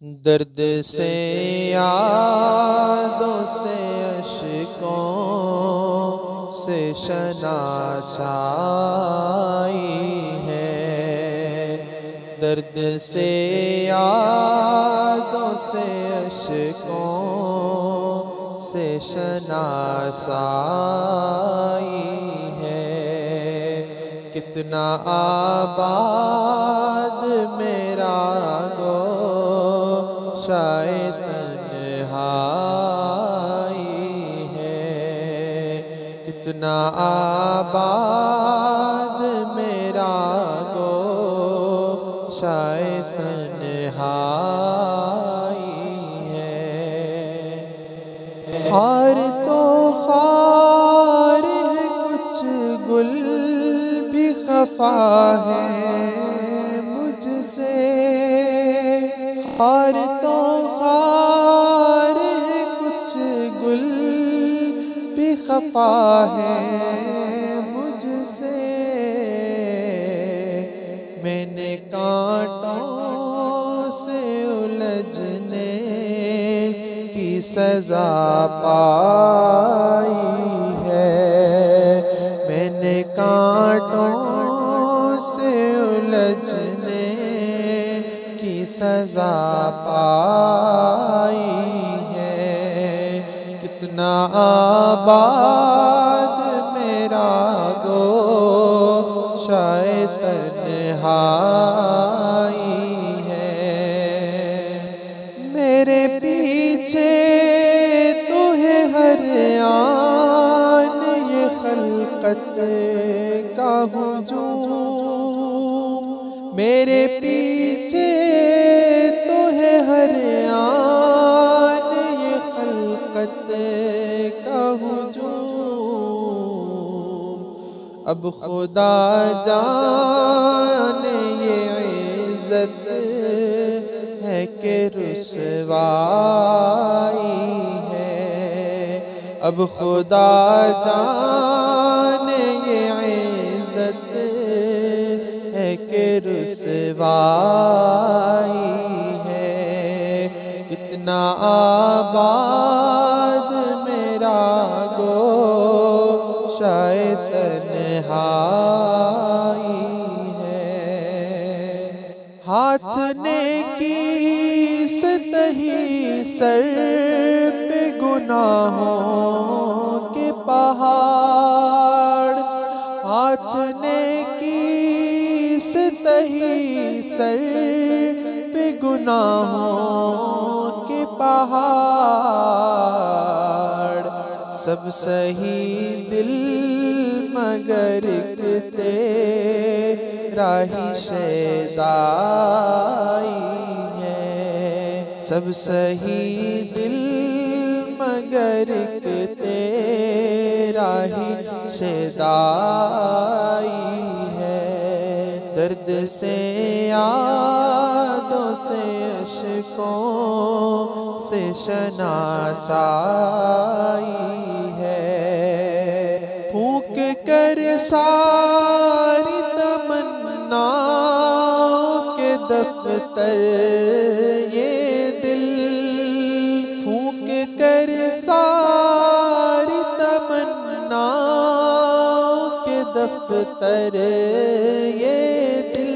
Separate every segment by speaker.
Speaker 1: दर्द से यादों से अश्कों से शनासाई है। दर्द से यादों से अश्कों से शनासाई है। कितना आबाद मेरा शायद तन्हाई है। कितना आबाद मेरा शायद तन्हाई है। खार तो खार है, कुछ गुल भी खफा है मुझसे। खार तो खार है, कुछ गुल भी खफा है मुझसे। मैंने कांटों से उलझने की सजा पाई है। मैंने कांटों से उलझने की सजा पाई है। कितना आबाद मेरा शायद तन्हाई है। मेरे पीछे तो है हर आन ये खल्कत का हुजूम। मेरे पीछे तो है हर आन ये खल्कत का हुजूम। अब खुदा जाने ये इज्जत है कि रुसवाई है। अब खुदा जाने ये इज्जत है कि रुसवाई है। इतना आबाद मेरा शायद तन्हाई है। हाथ ने की सतही सर पे गुनाहों के पहाड़। हाथ ने की सतही सर पे गुनाहों के पहाड़। सब सही दिल मगर तेरा ही शैदाई है। सब सही दिल मगर तेरा ही शैदाई है। दर्द से यादों से अश्कों से शनासाई है। फूंक कर सारी तमन्नाओं के दफ्तर ये दिल। फूंक कर सारी तमन्नाओं के दफ्तर ये दिल।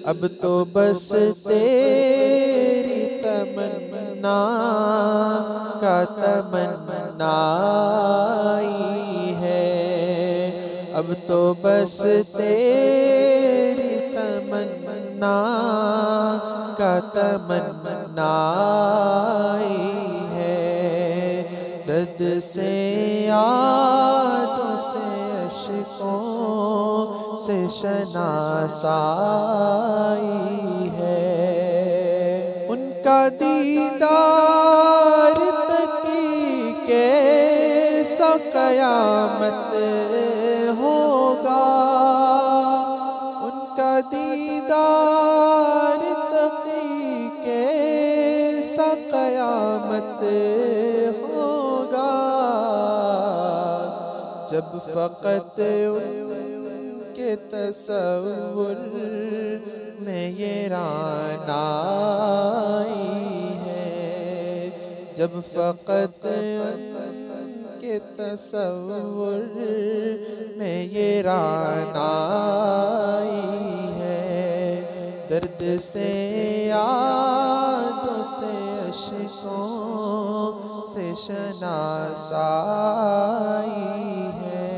Speaker 1: अब तो बस तेरी तमन्ना का तमन्नाई है। अब तो बस तेरी तमन्ना का तमन्नाई है। दर्द से यादों से अश्कों से शनासाई है। उनका दीदार तकी कैसा क़यामत होगा। उनका दीदार तकी कैसा क़यामत होगा। जब फ़क़त उनके तसव्वुर में ये रानाई है। जब फ़क़त के तसव्वुर में ये रानाई है। दर्द से यादों से अश्कों से शनासाई है।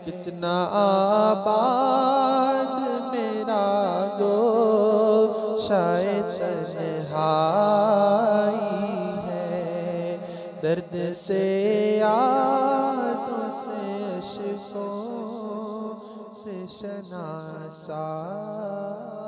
Speaker 1: कितना आबाद मेरा गोशाए तन्हाई है। दर्द से यादों से अश्कों से शनासाई